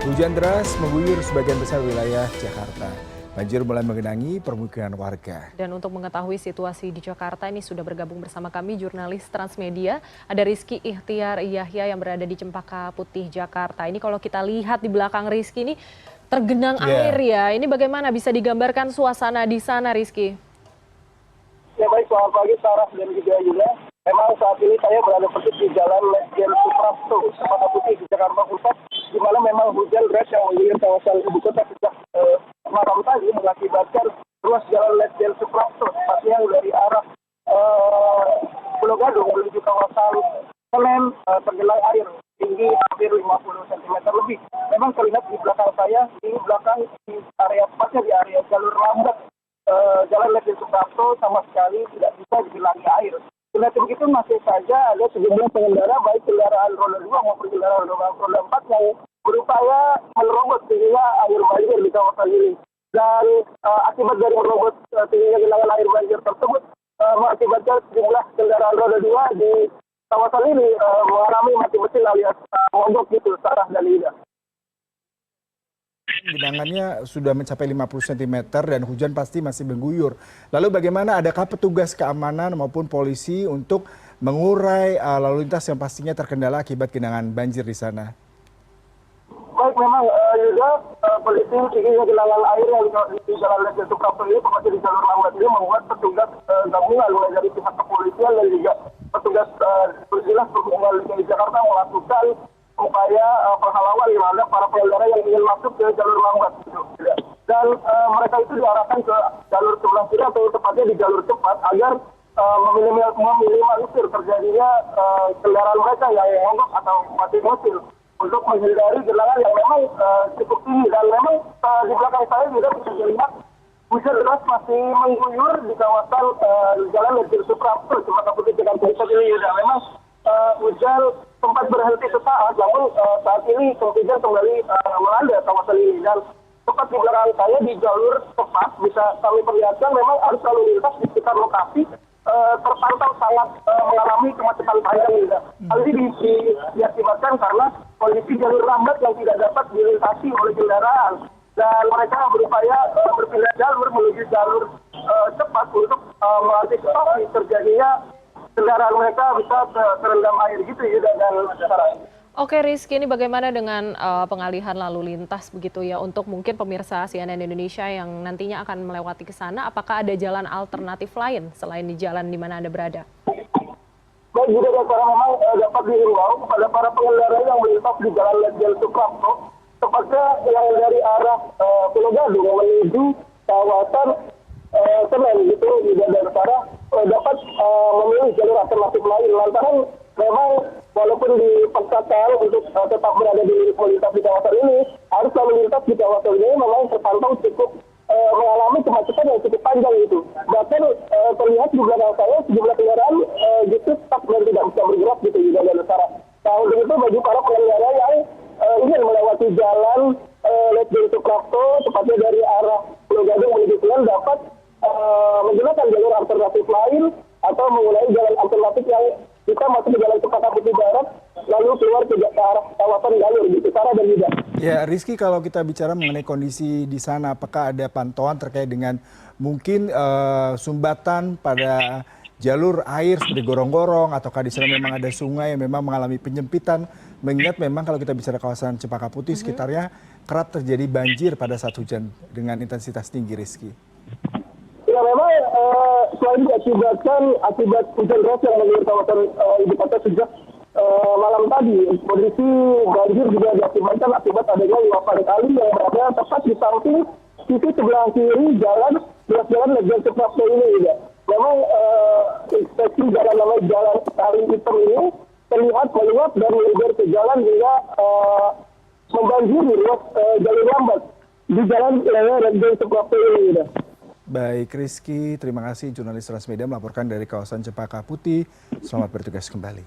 Hujan deras mengguyur sebagian besar wilayah Jakarta. Banjir mulai menggenangi permukiman warga. Dan untuk mengetahui situasi di Jakarta ini sudah bergabung bersama kami jurnalis Transmedia. Ada Rizky Ihtiar Yahya yang berada di Cempaka Putih, Jakarta. Ini kalau kita lihat di belakang Rizky ini tergenang air ya. Ini bagaimana bisa digambarkan suasana di sana, Rizky? Ya baik, selamat pagi Sarah dan juga Yuda. Memang saat ini saya berada persis di Jalan Ledjen Suprapto, Cempaka Putih, Jakarta Pusat, di mana memang hujan deras yang mengguyur kawasan ibu kota sejak malam tadi mengakibatkan ruas Jalan Ledjen Suprapto, tepatnya dari arah Pulau Gadung menuju kawasan Senen tergenang air tinggi hampir 50 cm lebih. Memang terlihat di belakang saya, di belakang di area tepatnya di area jalur lambat Jalan Ledjen Suprapto sama sekali tidak bisa digelangi air. Kendati begitu masih saja ada sejumlah pengendara baik kendaraan roda 2 maupun kendaraan roda 4 yang berupaya menerobos tingginya air banjir di kawasan ini. Dan akibat dari menerobos tingginya genangan air banjir tersebut mengakibatkan sejumlah kendaraan roda 2 di kawasan ini mengalami mati mesin alias mogok gitu, Sarah dan Ida. Genangannya sudah mencapai 50 cm dan hujan pasti masih mengguyur. Lalu bagaimana, adakah petugas keamanan maupun polisi untuk mengurai lalu lintas yang pastinya terkendala akibat genangan banjir di sana? Baik, memang juga polisi tingginya genangan air yang di Jalan Ledjen Suprapto ini, tepatnya di jalur lambat ini, membuat petugas gabungan mulai dari pihak kepolisian dan juga petugas berjelas perhubungan di Jakarta melakukan upaya penghalauan terhadap para pengendara yang ingin masuk ke jalur lambat. Dan mereka itu diarahkan ke jalur sebelah kiri atau tepatnya di jalur cepat agar meminimalisir terjadinya kendaraan mereka yang mogok atau mati mesin untuk menghindari genangan yang memang cukup tinggi. Dan memang di belakang saya juga bisa dilihat hujan deras masih mengguyur di kawasan Jalan Ledjen Suprapto, Cempaka Putih, Jakarta Pusat ini. Dan memang hujan sempat berhenti sesaat, namun saat ini hujan kembali melanda kawasan ini. Dan tepat di belakang saya di jalur tepat bisa kami perlihatkan memang arus lalu lintas di sekitar lokasi terpantau sangat mengalami kemacetan panjang juga. Hal ini diakibatkan karena kondisi jalur lambat yang tidak dapat dilintasi oleh kendaraan. Dan mereka berupaya berpindah jalur menuju jalur cepat untuk mengantisipasi terjadinya kendaraan mereka bisa terendam air gitu ya. Dan sekarang. Oke Rizky, ini bagaimana dengan pengalihan lalu lintas begitu ya untuk mungkin pemirsa CNN Indonesia yang nantinya akan melewati ke sana, apakah ada jalan alternatif lain selain di jalan di mana Anda berada? Baik, juga sekarang memang dapat dihimbau kepada para pengendara yang melintas di Jalan Ledjen Suprapto, tepatnya yang dari arah Pulau Gadung menuju kawasan Senen gitu, dan Sarah dapat memilih jalur alternatif lain. Lantaran memang walaupun dipaksakan untuk tetap berada di lintas di kawasan ini, harus lalu lintas di kawasan ini memang terpantau cukup mengalami kemacetan yang cukup panjang itu. Bahkan terlihat di belakang saya sejumlah kendaraan justru tetap dan tidak bisa bergerak gitu juga dan Sarah. Nah, untuk itu bagi para pengendara yang ingin melewati jalan Ledjen Suprapto, tepatnya dari arah Pulau Gadung menuju Senen, dapat menggunakan jalur alternatif lain atau menggunakan jalan alternatif yang kita masuk di Jalan Cempaka Putih Barat lalu keluar ke arah kawasan jalur di Sarah dan juga. Ya Rizky, kalau kita bicara mengenai kondisi di sana, apakah ada pantauan terkait dengan mungkin sumbatan pada jalur air seperti gorong-gorong, ataukah di sana memang ada sungai yang memang mengalami penyempitan, mengingat memang kalau kita bicara kawasan Cempaka Putih sekitarnya kerap terjadi banjir pada saat hujan dengan intensitas tinggi, Rizky? Ya memang selain diakibatkan akibat hujan deras yang mengguyur kawasan ibu kota sejak malam tadi, kondisi banjir juga diakibatkan akibat adanya luapan kali yang berada tepat di samping sisi sebelah kiri ruas jalan Ledjen Suprapto ini juga. Memang seksi jalan namanya Jalan Kali Hitam ini terlihat meluap dan menjadi ke jalan hingga membanjiri ruas jalur lambat di jalan Ledjen Suprapto ini juga. Baik Rizky, terima kasih jurnalis Transmedia melaporkan dari kawasan Cempaka Putih. Selamat bertugas kembali.